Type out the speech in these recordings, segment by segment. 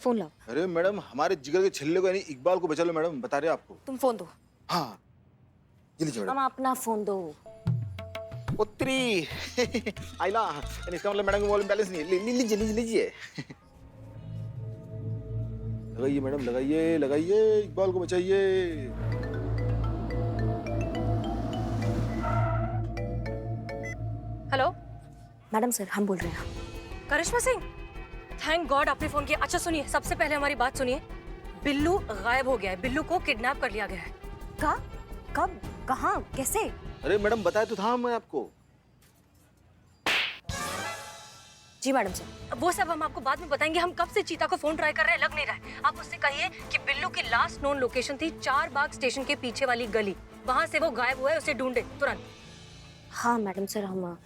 Phone लाओ। अरे madam, हमारे जिगर के छिल्ले को यानी इकबाल को बचा लो मैडम, बता रहे आपको। तुम फोन दो। हाँ, ये लीजिए मैडम। हम अपना फोन दो। उत्तरी आइला, यानी इसका मतलब मैडम के मोबाइल में बैलेंस नहीं है। लीजिए लीजिए लीजिए। लगाइए मैडम, लगाइए लगाइए, इकबाल को बचाइए। हेलो मैडम सर, हम बोल रहे हैं। करिश्मा सिंह, थैंक गॉड आपने फोन किया। अच्छा सुनिए, सबसे पहले हमारी बात सुनिए। बिल्लू गायब हो गया है, बिल्लू को किडनैप कर लिया गया है। का? कब? कहाँ? कैसे? अरे मैडम, बताया तो था मैं आपको। जी मैडम सर। वो सब हम आपको बाद में बताएंगे। हम कब से चीता को फोन ट्राई कर रहे हैं, लग नहीं रहा है। आप उससे कहिए कि बिल्लू की लास्ट नोन लोकेशन थी 4 बाग स्टेशन के पीछे वाली गली, वहां से वो गायब हुआ है, उसे ढूंढे तुरंत। हाँ मैडम सर, हम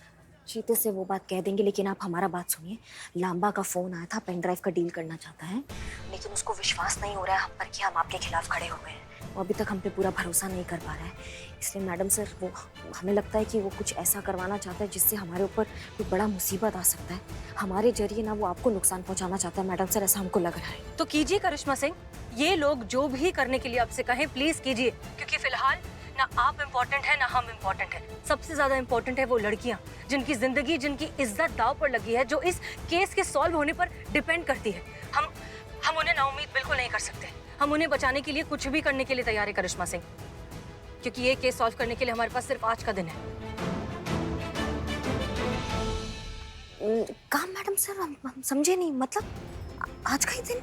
चीते से वो बात कह देंगे, लेकिन आप हमारा बात सुनिए। लांबा का फोन आया था, पेन ड्राइव का डील करना चाहता है, लेकिन उसको विश्वास नहीं हो रहा है हम पर कि हम आपके खिलाफ खड़े हो गए हैं। वो अभी तक हम पे पूरा भरोसा नहीं कर पा रहा है। इसलिए मैडम सर, वो हमें लगता है कि वो कुछ ऐसा करवाना चाहता है जिससे हमारे ऊपर कोई बड़ा मुसीबत आ सकता है। हमारे जरिए ना वो आपको नुकसान पहुंचाना चाहता है मैडम सर, ऐसा हमको लग रहा है। तो कीजिए करिश्मा सिंह, ये लोग जो भी करने के लिए आपसे कहें प्लीज कीजिए, क्योंकि फिलहाल ना आप इम्पोर्टेंट है ना हम इम्पोर्टेंट है। सबसे ज्यादा इम्पोर्टेंट है वो लड़कियां, जिनकी जिंदगी, जिनकी इज्जत दांव पर लगी है, जो इस केस के सॉल्व होने पर डिपेंड करती है। हम उन्हें नाउम्मीद बिल्कुल नहीं कर सकते। हम उन्हें बचाने के लिए कुछ भी करने के लिए तैयार है करिश्मा सिंह, क्योंकि ये केस सॉल्व करने के लिए हमारे पास सिर्फ आज का दिन है। काम मैडम सर, हम समझे नहीं, मतलब आज का ही दिन?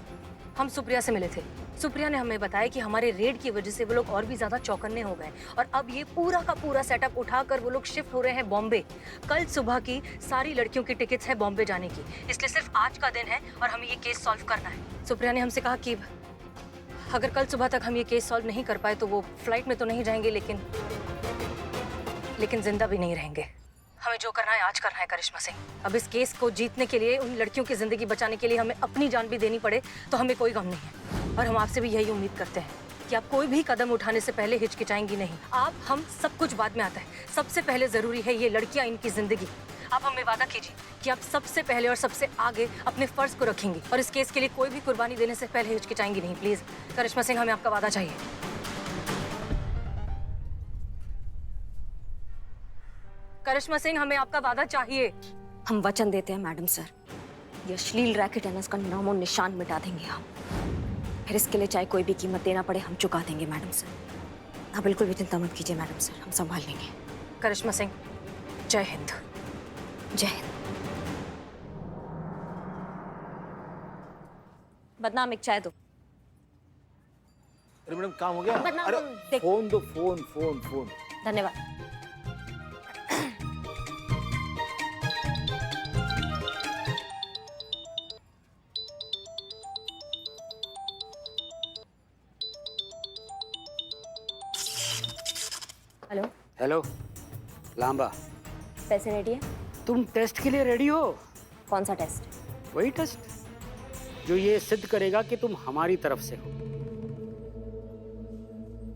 हम सुप्रिया से मिले थे। सुप्रिया ने हमें बताया कि हमारे रेड की वजह से वो लोग और भी ज्यादा चौकन्ने हो गए और अब ये पूरा का पूरा सेटअप उठाकर वो लोग शिफ्ट हो रहे हैं बॉम्बे। कल सुबह की सारी लड़कियों की टिकट्स है बॉम्बे जाने की, इसलिए सिर्फ आज का दिन है और हमें ये केस सॉल्व करना है। सुप्रिया ने हमसे कहा कि अगर कल सुबह तक हम ये केस सॉल्व नहीं कर पाए तो वो फ्लाइट में तो नहीं जाएंगे, लेकिन जिंदा भी नहीं रहेंगे। हमें जो करना है आज करना है करिश्मा सिंह। अब इस केस को जीतने के लिए, उन लड़कियों की जिंदगी बचाने के लिए हमें अपनी जान भी देनी पड़े तो हमें कोई गम नहीं है। और हम आपसे भी यही उम्मीद करते हैं कि आप कोई भी कदम उठाने से पहले हिचकिचाएंगी नहीं। आप, हम, सब कुछ बाद में आता है। सबसे पहले जरूरी है ये लड़कियां, इनकी जिंदगी। आप हमें वादा कीजिए कि आप सबसे पहले और सबसे आगे अपने फर्ज को रखेंगी और इस केस के लिए कोई भी कुर्बानी देने से पहले हिचकिचाएंगी नहीं। प्लीज करिश्मा सिंह, हमें आपका वादा चाहिए। करिश्मा सिंह, हमें आपका वादा चाहिए। हम वचन देते हैं मैडम सर, ये अश्लील रैकेट है ना, इसका नामो निशान मिटा देंगे हम। फिर इसके लिए चाहे कोई भी कीमत देना पड़े, हम चुका देंगे मैडम सर। आप बिल्कुल भी चिंता मत कीजिए मैडम सर, हम संभाल लेंगे। करिश्मा सिंह, जय हिंद। जय हिंद। बदनाम, एक चाय दो। अरे मैडम, काम हो गया? बदनाम, अरे देख। फोन दो, फोन फोन फोन। धन्यवाद। हेलो। हेलो लांबा, पैसे रेडी है? तुम टेस्ट के लिए रेडी हो? कौन सा टेस्ट? वही टेस्ट जो ये सिद्ध करेगा कि तुम हमारी तरफ से हो।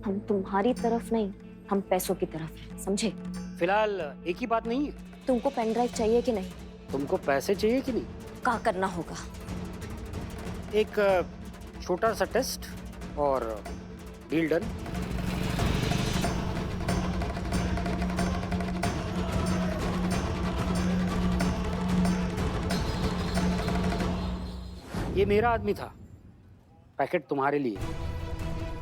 हम तुम्हारी तरफ नहीं, हम पैसों की तरफ हैं, समझे? फिलहाल एक ही बात नहीं है, तुमको पेन ड्राइव चाहिए कि नहीं? तुमको पैसे चाहिए कि नहीं? क्या करना होगा? एक छोटा सा टेस्ट और डील डन। ये मेरा आदमी था, पैकेट तुम्हारे लिए।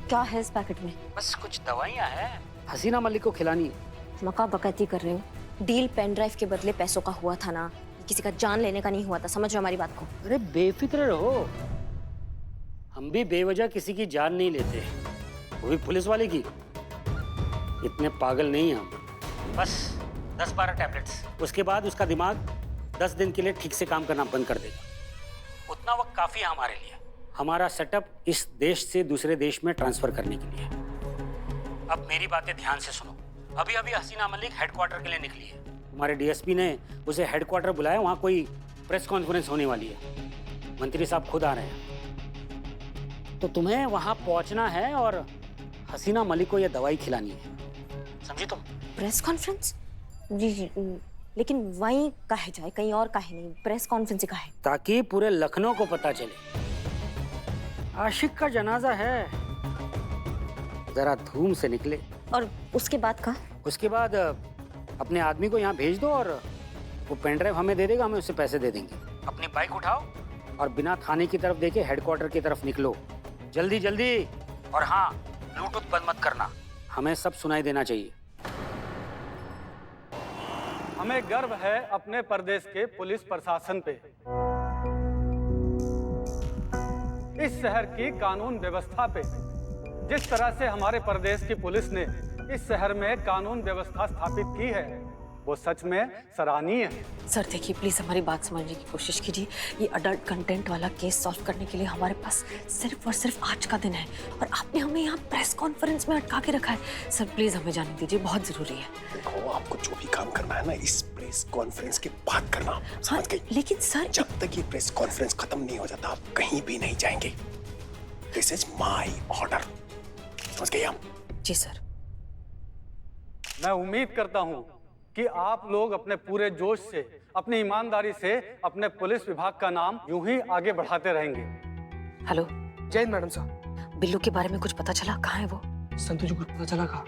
क्या है इस पैकेट में? बस कुछ दवाइयाँ हैं, हसीना मलिक को खिलानी है। मका बकैती कर रहे हो। डील पेन ड्राइव के बदले पैसों का हुआ था ना, किसी का जान लेने का नहीं हुआ था, समझ रहे हो हमारी बात को? अरे बेफिक्र रहो, हम भी बेवजह किसी की जान नहीं लेते, वो भी पुलिस वाले की। इतने पागल नहीं हम। बस 10-12 टैबलेट्स, उसके बाद उसका दिमाग 10 दिन के लिए ठीक से काम करना बंद कर देगा। उतना वक्त काफी है हमारे लिए। हमारा सेटअप इस देश से दूसरे देश में ट्रांसफर करने के लिए। अब मेरी बातें ध्यान से सुनो। अभी अभी हसीना मलिक हेडक्वार्टर के लिए निकली है। हमारे डीएसपी ने उसे हेडक्वार्टर बुलाया, वहाँ कोई प्रेस कॉन्फ्रेंस होने वाली है। मंत्री साहब खुद आ रहे हैं, तो तुम्हें वहाँ पहुँचना है और हसीना मलिक को यह दवाई खिलानी है, समझी तुम? Press conference? जी, लेकिन वहीं काहे जाए, कहीं और काहे नहीं, प्रेस कॉन्फ्रेंस ही काहे? ताकि पूरे लखनऊ को पता चले आशिक का जनाजा है, जरा धूम से निकले। और उसके बाद का? उसके बाद अपने आदमी को यहाँ भेज दो और वो पेन ड्राइव हमें दे देगा, हमें उससे पैसे दे देंगे। अपनी बाइक उठाओ और बिना थाने की तरफ देखे हेडक्वार्टर की तरफ निकलो, जल्दी जल्दी। और हाँ, ब्लूटूथ बंद मत करना, हमें सब सुनाई देना चाहिए। हमें गर्व है अपने प्रदेश के पुलिस प्रशासन पे, इस शहर की कानून व्यवस्था पे। जिस तरह से हमारे प्रदेश की पुलिस ने इस शहर में कानून व्यवस्था स्थापित की है, वो सच में सराहनीय है। सर देखिए, प्लीज हमारी बात समझने की कोशिश कीजिए। ये अडल्ट कंटेंट वाला केस सॉल्व करने के लिए हमारे पास सिर्फ और सिर्फ आज का दिन है, और आपने हमें यहाँ प्रेस कॉन्फ्रेंस में अटका के रखा है। सर प्लीज हमें जाने दीजिए, बहुत जरूरी है। देखो, आपको जो भी काम करना है ना, इस प्रेस कॉन्फ्रेंस के बाद करना, समझ गई? लेकिन सर, जब तक ये प्रेस कॉन्फ्रेंस खत्म नहीं हो जाता, आप कहीं भी नहीं जाएंगे। दिस इज माई ऑर्डर, समझ गई आप? जी सर। मैं उम्मीद करता हूँ कि आप लोग अपने पूरे जोश से, अपनी ईमानदारी से अपने पुलिस विभाग का नाम यूं ही आगे बढ़ाते रहेंगे। हेलो, जय हिंद मैडम साहब। बिल्लू के बारे में कुछ पता चला? कहाँ है वो? संतु जी, कुछ पता चला का?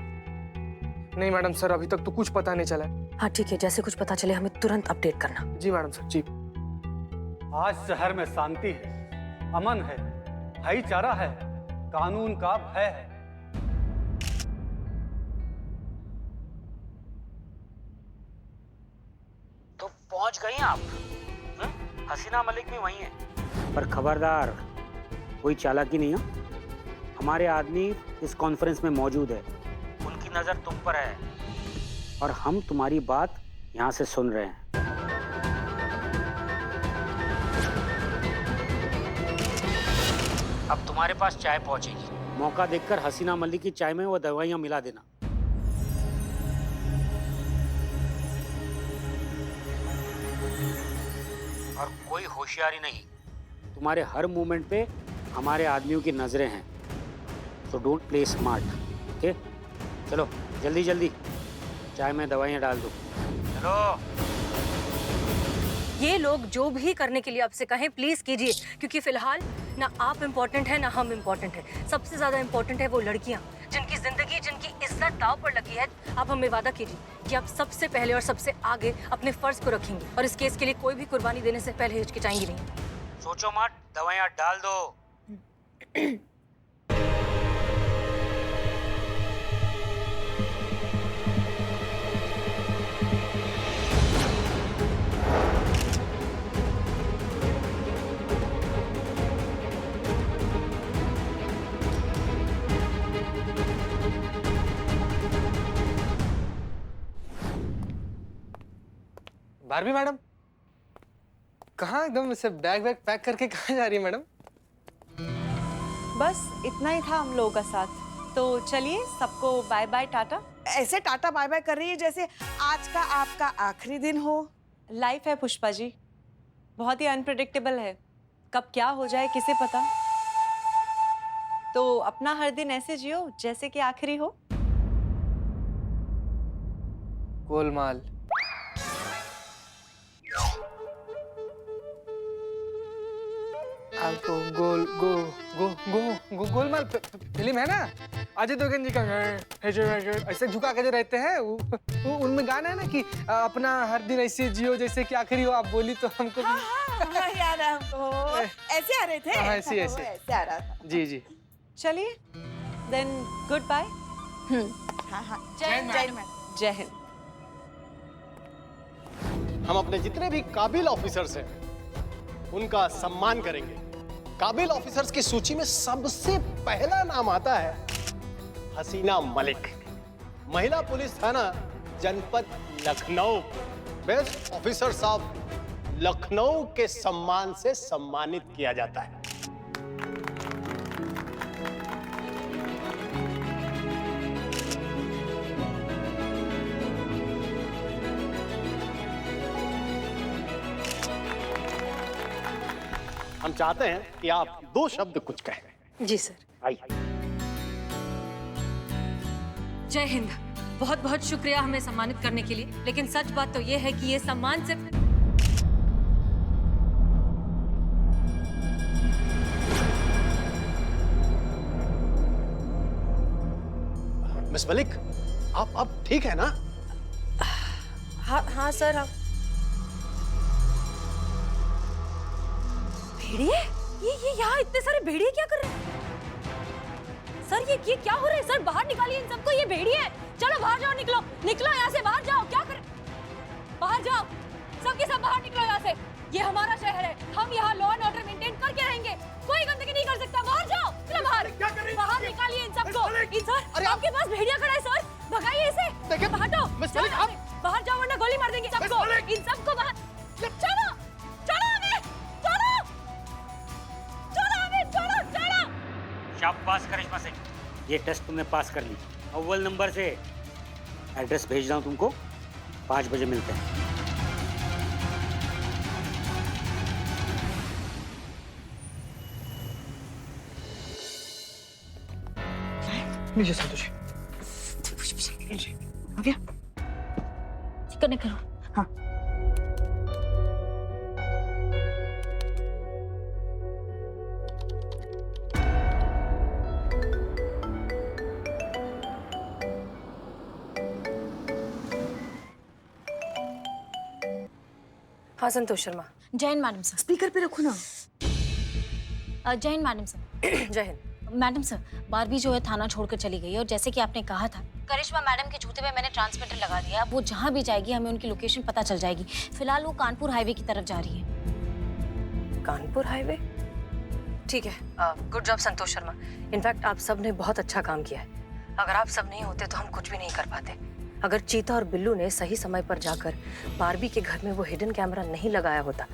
नहीं मैडम सर, अभी तक तो कुछ पता नहीं चला है। हाँ ठीक है, जैसे कुछ पता चले हमें तुरंत अपडेट करना। जी मैडम सर, जी। आज शहर में शांति है, अमन है, भाईचारा है, कानून का भय है। तो पहुंच गई आप? हसीना मलिक भी वहीं है, पर खबरदार, कोई चालाकी नहीं है। हमारे आदमी इस कॉन्फ्रेंस में मौजूद है, उनकी नजर तुम पर है, और हम तुम्हारी बात यहाँ से सुन रहे हैं। अब तुम्हारे पास चाय पहुंचेगी, मौका देखकर हसीना मलिक की चाय में वो दवाइयाँ मिला देना। और कोई होशियारी नहीं, तुम्हारे हर मूवमेंट पे हमारे आदमियों की नजरें हैं, तो डोंट प्ले स्मार्ट, ओके? चलो जल्दी जल्दी चाय में दवाइयाँ डाल दो, चलो। ये लोग जो भी करने के लिए आपसे कहें प्लीज कीजिए, क्योंकि फिलहाल ना आप इम्पोर्टेंट है ना हम इम्पोर्टेंट है। सबसे ज्यादा इम्पोर्टेंट है वो लड़कियां जिनकी जिंदगी, जिनकी इज्जत दांव पर लगी है। आप हमें वादा कीजिए कि आप सबसे पहले और सबसे आगे अपने फर्ज को रखेंगे और इस केस के लिए कोई भी कुर्बानी देने से पहले हिचकिचाएंगी नहीं। सोचो मत, दवाइयाँ डाल दो। भारवी मैडम, कहाँ एकदम से बैग वैग पैक करके कहाँ जा रही है मैडम? बस इतना ही था हम लोगों का साथ, तो चलिए सबको बाय बाय टाटा। ऐसे टाटा बाय बाय कर रही है जैसे आज का आपका आखिरी दिन हो। लाइफ है पुष्पा जी, बहुत ही अनप्रेडिक्टेबल है, कब क्या हो जाए किसे पता। तो अपना हर दिन ऐसे जियो जैसे कि आखिरी हो। गोलमाल। आपको गोलमाल फिल्म है ना, अजय देवगन जी का ऐसे झुका के जो रहते हैं, वो उनमें गाना है ना कि अपना हर दिन ऐसे जियो जैसे कि आखिरी हो। आप बोली तो हमको हाँ, याद है हमको। ऐसे आ रहे थे? हाँ, ऐसे आ रहा था। जी जी। चलिए देन गुड बाय। हाँ हाँ, जय हिंद। जय हिंद। हम अपने जितने भी काबिल ऑफिसर्स हैं, उनका सम्मान करेंगे। काबिल ऑफिसर्स की सूची में सबसे पहला नाम आता है हसीना मलिक, महिला पुलिस थाना जनपद लखनऊ। बेस्ट ऑफिसर साहब लखनऊ के सम्मान से सम्मानित किया जाता है। हम चाहते हैं कि आप दो शब्द कुछ कहें। जी सर। आइए। जय हिंद। बहुत बहुत शुक्रिया हमें सम्मानित करने के लिए, लेकिन सच बात तो ये है कि ये सम्मान सिर्फ मिस मलिक, आप ठीक है ना? हाँ सर, हाँ। भेड़िए? ये यहाँ इतने सारे भेड़िए क्या कर रहे हैं? सर ये क्या हो रहा है? सर बाहर निकालिए इन सबको, ये भेड़िए हैं। चलो बाहर जाओ, निकलो निकलो यहाँ से, बाहर जाओ। क्या कर, बाहर जाओ, सबके सब बाहर निकलो यहाँ से। ये हमारा शहर है, हम यहाँ लॉ एंड ऑर्डर मेंटेन करके रहेंगे, कोई गंदगी नहीं कर सकता। बाहर जाओ, चलो बाहर, बाहर निकालिए इन सबको। सर आपके पास भेड़िया खड़ा है सर, भगाइए इसे। हटो, बाहर जाओ वरना गोली मार देंगे सबको। इन सबको बाहर, चलो चलो हमें, चलो चलो हमें, चलो चलो। शाबाश करिश्मा सिंह, ये टेस्ट तुमने पास कर ली। अव्वल नंबर से। एड्रेस भेज रहा हूँ तुमको, 5 बजे मिलते हैं। लीजिए संतोष। भव्या, कनेक्ट करो। हाँ। हाँ Santosh Sharma. Jain madam sir. Speaker पे रखो ना। Jain madam sir. जय हिंद। मैडम सर, बारबी जो है थाना छोड़कर चली गई है और जैसे कि आपने कहा था, करिश्मा मैडम के जूते पे मैंने ट्रांसमीटर लगा दिया। अब वो जहाँ भी जाएगी हमें उनकी लोकेशन पता चल जाएगी। फिलहाल वो कानपुर हाईवे की तरफ जा रही है। कानपुर हाईवे? ठीक है, good job Santosh Sharma. In fact आप सब ने बहुत अच्छा काम किया है। अगर आप सब नहीं होते तो हम कुछ भी नहीं कर पाते। अगर चीता और बिल्लू ने सही समय पर जाकर बारबी के घर में वो हिडन कैमरा नहीं लगाया होता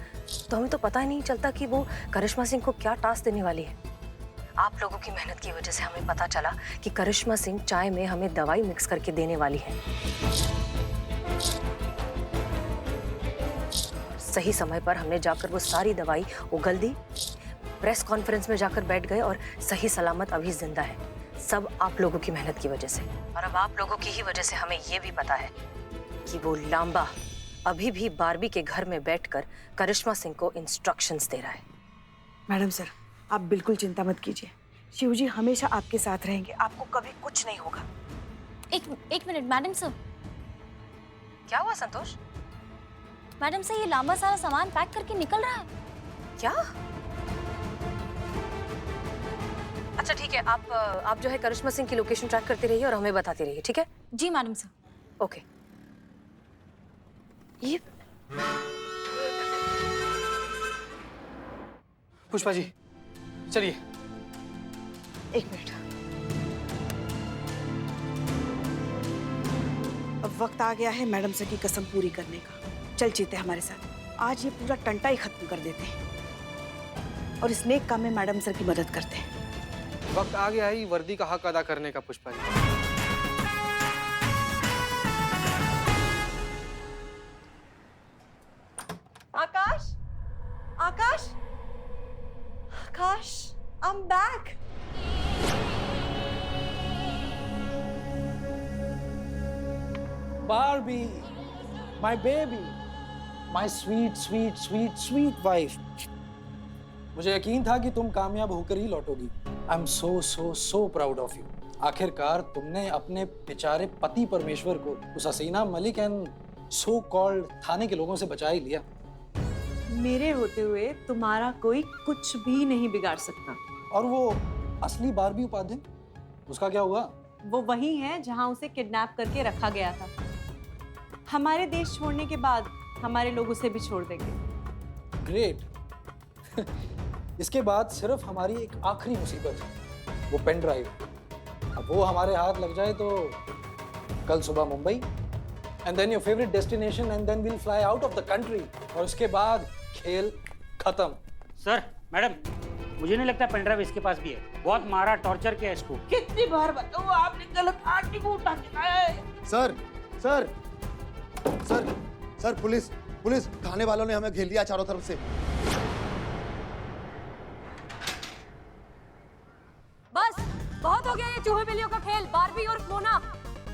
तो हमें तो पता ही नहीं चलता कि वो करिश्मा सिंह को क्या टास्क देने वाली है। आप लोगों की मेहनत की वजह से हमें पता चला कि करिश्मा सिंह चाय में हमें दवाई मिक्स करके देने वाली है। सही समय पर हमने जाकर वो सारी दवाई उगल दी, प्रेस कॉन्फ्रेंस में जाकर बैठ गए और सही सलामत अभी जिंदा है। सब आप लोगों की मेहनत की वजह से। और अब आप लोगों की ही वजह से हमें ये भी पता है कि वो लांबा अभी भी बारबी के घर में बैठकर करिश्मा सिंह को इंस्ट्रक्शंस दे रहा है। मैडम सर, आप बिल्कुल चिंता मत कीजिए। शिव जी हमेशा आपके साथ रहेंगे, आपको कभी कुछ नहीं होगा। एक मिनट मैडम सर। क्या हुआ संतोष? मैडम सर, ये लंबा सारा सामान पैक करके निकल रहा है। क्या? अच्छा ठीक है, आप जो है करिश्मा सिंह की लोकेशन ट्रैक करते रहिए और हमें बताते रहिए, ठीक है? जी मैडम सर। ओके। ये पुष्पा जी चलिए। एक मिनट, अब वक्त आ गया है मैडम सर की कसम पूरी करने का। चल चीते हमारे साथ, आज ये पूरा टंटा ही खत्म कर देते हैं और इस नेक काम में मैडम सर की मदद करते हैं। वक्त आ गया है वर्दी का हक अदा करने का पुष्पा जी। आकाश, आकाश, आकाश, I'm back. Barbie, my baby, my sweet, sweet, sweet, sweet wife. मुझे यकीन था कि तुम कामयाब होकर ही लौटोगी। I'm so, so, so proud of you. आखिरकार तुमने अपने बेचारे पति परमेश्वर को उस हसीना मलिक एंड सो कॉल्ड थाने के लोगों से बचा ही लिया। मेरे होते हुए तुम्हारा कोई कुछ भी नहीं बिगाड़ सकता। और वो असली बारबी उपाध्याय, उसका क्या हुआ? वो वही है जहां उसे किडनैप करके रखा गया था। हमारे देश छोड़ने के बाद हमारे लोग उसे भी छोड़ देंगे। ग्रेट। इसके बाद सिर्फ हमारी एक आखिरी मुसीबत है, वो पेन ड्राइव। अब वो हमारे हाथ लग जाए तो कल सुबह Mumbai and then your favourite destination and then we'll fly out of the country. और उसके बाद खेल खत्म। सर, मैडम, मुझे नहीं लगता पेन ड्राइव इसके पास भी है। बहुत मारा, टॉर्चर किया इसको। कितनी बार बताऊं, आपने गलत आदमी को उठा के लाया है। Sir sir sir sir, police police, थाने वालों ने हमें घेर लिया चारों तरफ से। बस बहुत हो गया ये चूहे बिल्लियों का खेल। बारबी और मोना,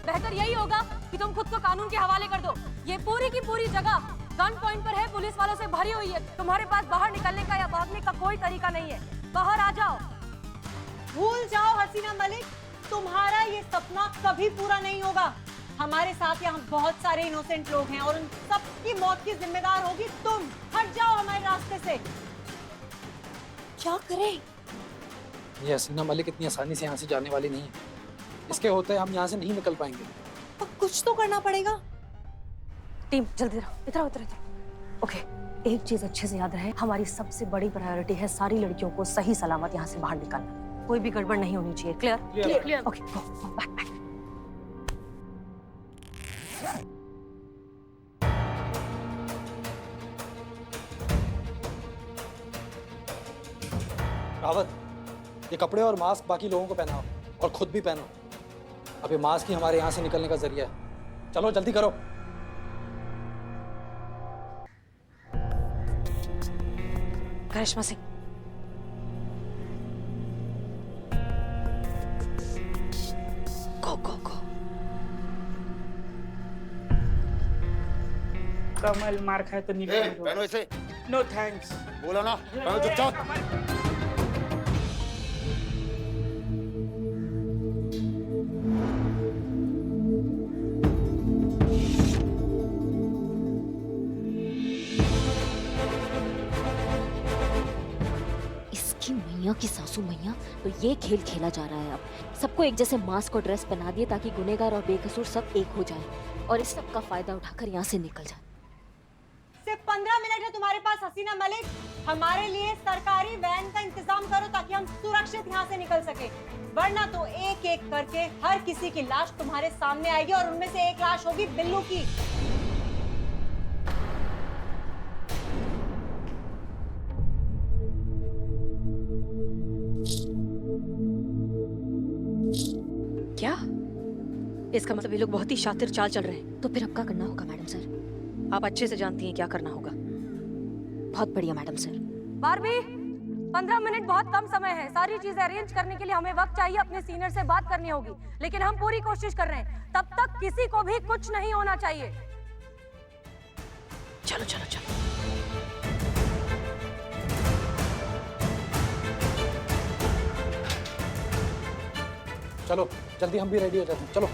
बेहतर यही होगा कि तुम खुद को कानून के हवाले कर दो। ये पूरी की पूरी जगह गन पॉइंट पर है, पुलिस वालों से भरी हुई है। तुम्हारे पास बाहर निकलने का या भागने का कोई तरीका नहीं है। बाहर आ जाओ। भूल जाओ हसीना मलिक, तुम्हारा ये सपना कभी पूरा नहीं होगा। हमारे साथ यहाँ बहुत सारे इनोसेंट लोग हैं और उन सबकी मौत की जिम्मेदार होगी तुम। हट जाओ हमारे रास्ते से। क्या करें? ये हसीना मलिक इतनी आसानी से यहाँ से जाने वाली नहीं है। इसके होते हम यहाँ से नहीं निकल पाएंगे। अब कुछ तो करना पड़ेगा। टीम जल्दी रहो, इधर आओ, इधर। ओके, एक चीज अच्छे से याद रहे, हमारी सबसे बड़ी प्रायोरिटी है सारी लड़कियों को सही सलामत यहाँ से बाहर निकालना। कोई भी गड़बड़ नहीं होनी चाहिए। Clear? Clear. Okay, go back back. Rawat, ये कपड़े और मास्क बाकी लोगों को पहनाओ और खुद भी पहनो। अब ये मास्क ही हमारे यहाँ से निकलने का जरिया है। चलो जल्दी करो। करिश्मा सिंह, गो। कमल मार खाए तो नहीं पहनो इसे। No thanks. बोला ना, पहनो चुपचाप। मैया की सासू मैया, तो ये खेल खेला जा रहा है अब। सबको एक जैसे मास्क और ड्रेस पहना दिए ताकि गुनहगार और बेकसूर सब एक हो जाए और इस सब का फायदा उठाकर यहाँ से निकल जाए। सिर्फ 15 मिनट है तुम्हारे पास हसीना मलिक। हमारे लिए सरकारी वैन का इंतजाम करो ताकि हम सुरक्षित यहाँ से निकल सके, वरना तो एक एक करके हर किसी की लाश तुम्हारे सामने आएगी और उनमें से एक लाश होगी बिल्लू की। क्या? इसका मतलब ये लोग बहुत ही शातिर चाल चल रहे हैं। तो फिर अब क्या करना होगा मैडम सर? आप अच्छे से जानती हैं क्या करना होगा। बहुत बढ़िया मैडम सर। बारबी, 15 मिनट बहुत कम समय है। सारी चीजें अरेंज करने के लिए हमें वक्त चाहिए। अपने सीनियर से बात करनी होगी, लेकिन हम पूरी कोशिश कर रहे हैं। तब तक किसी को भी कुछ नहीं होना चाहिए। चलो चलो चलो। चलो जल्दी, हम भी रेडी हो जाते हैं। चलो।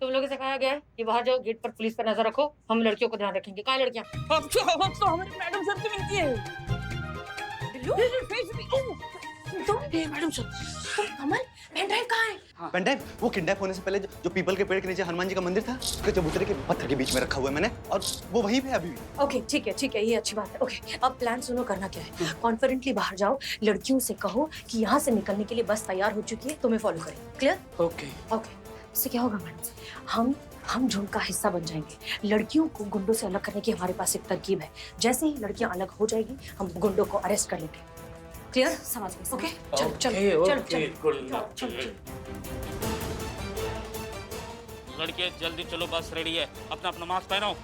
तुम लोगों से कहा गया है कि बाहर जाओ, गेट पर पुलिस पर नजर रखो। हम लड़कियों को ध्यान रखेंगे। कहाँ लड़कियाँ? अब तो हमारी मैडम सर से मिलती है। मैडम सर, कमल, पेन ड्राइव कहाँ है? पेन ड्राइव वो किडनैप होने से पहले जो पीपल के पेड़ के नीचे हनुमान जी का मंदिर था, उसके चबूतरे के पत्थर के बीच में रखा हुआ है मैंने, और वो वहीं पे अभी भी। ओके ठीक है, ये अच्छी बात है। ओके, अब प्लान सुनो, करना क्या है। कॉन्फिडेंटली बाहर जाओ, लड़कियों से कहो कि यहाँ से निकलने के लिए बस तैयार हो चुकी है, तुम्हें फॉलो करें। क्लियर? ओके। इससे क्या होगा मैडम सर? हम झुंड का हिस्सा बन जाएंगे। लड़कियों को गुंडों से अलग करने की हमारे पास एक तरकीब है। जैसे ही लड़कियां अलग हो जाएगी, हम गुंडों को अरेस्ट कर लेंगे। क्लियर? समझ गए। ओके, चलो। लड़के जल्दी चलो, बस रेडी है। अपना अपना मास्क पहनो।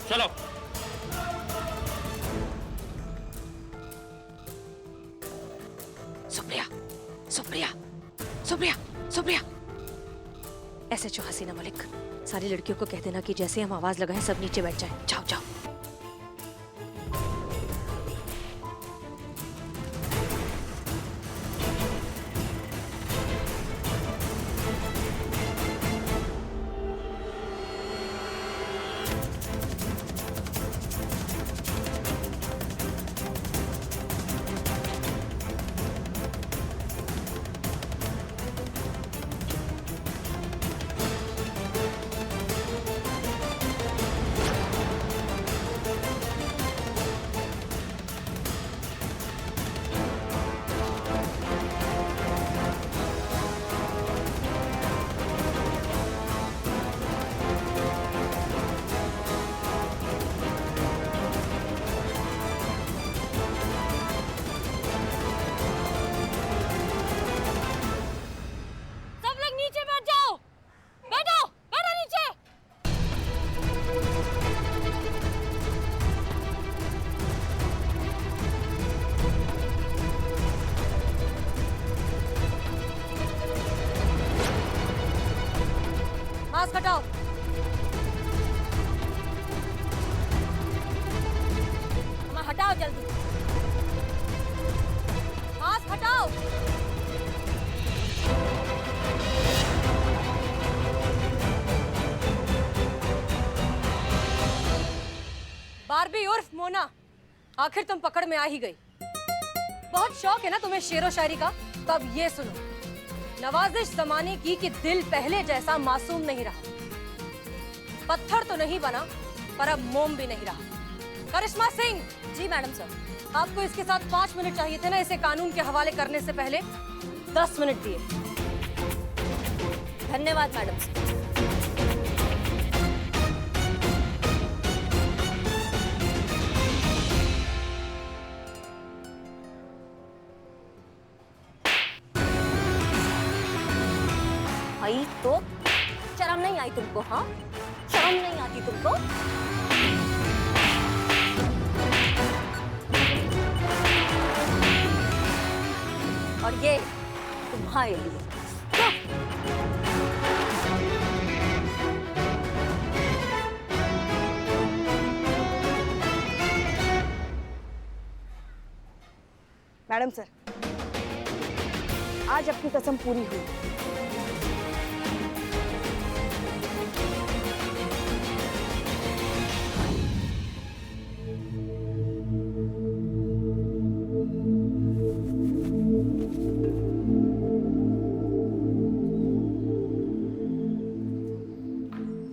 चलो। सुप्रिया। SHO हसीना मलिक, सारी लड़कियों को कह देना कि जैसे हम आवाज लगाएं सब नीचे बैठ जाएं। जाओ। मास्क हटाओ। हटाओ जल्दी, मास्क हटाओ। बारबी उर्फ मोना, आखिर तुम पकड़ में आ ही गई। बहुत शौक है ना तुम्हें शेरो शायरी का? तब ये सुनो, नवाजिश जमाने की कि दिल पहले जैसा मासूम नहीं रहा। पत्थर तो नहीं बना, पर अब मोम भी नहीं रहा। करिश्मा सिंह। जी मैडम सर। आपको इसके साथ 5 मिनट चाहिए थे ना, इसे कानून के हवाले करने से पहले 10 मिनट दिए। धन्यवाद मैडम सर। आई तो शर्म नहीं आई तुमको? हाँ, शर्म नहीं आती तुमको? और ये तुम्हारे लिए। मैडम सर, आज आपकी कसम पूरी हुई।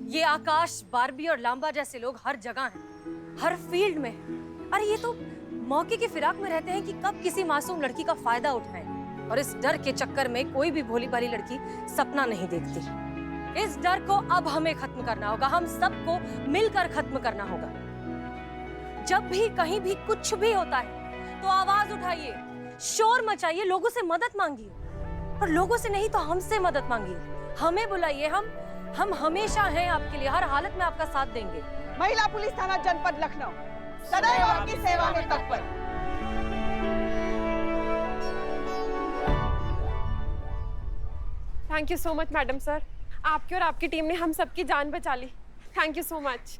ये आकाश, बारबी और लांबा जैसे लोग हर जगह हैं, हर फील्ड में। अरे ये तो मौके की फिराक में रहते हैं कि कब किसी मासूम लड़की का फायदा उठाएं, और इस डर के चक्कर में कोई भी भोली भाली लड़की सपना नहीं देखती। इस डर को अब हमें खत्म करना होगा, हम सबको मिलकर खत्म करना होगा। जब भी कहीं भी कुछ भी होता है तो आवाज उठाइए, शोर मचाइए, लोगों से मदद मांगिए, और लोगों से नहीं तो हमसे मदद मांगिए। हमें बुलाइए, हम हमेशा हैं आपके लिए, हर हालत में आपका साथ देंगे। महिला पुलिस थाना जनपद लखनऊ सदैव आपकी सेवा में तत्पर। Thank you so much madam sir, आपकी और आपकी टीम ने हम सबकी जान बचा ली। Thank you so much.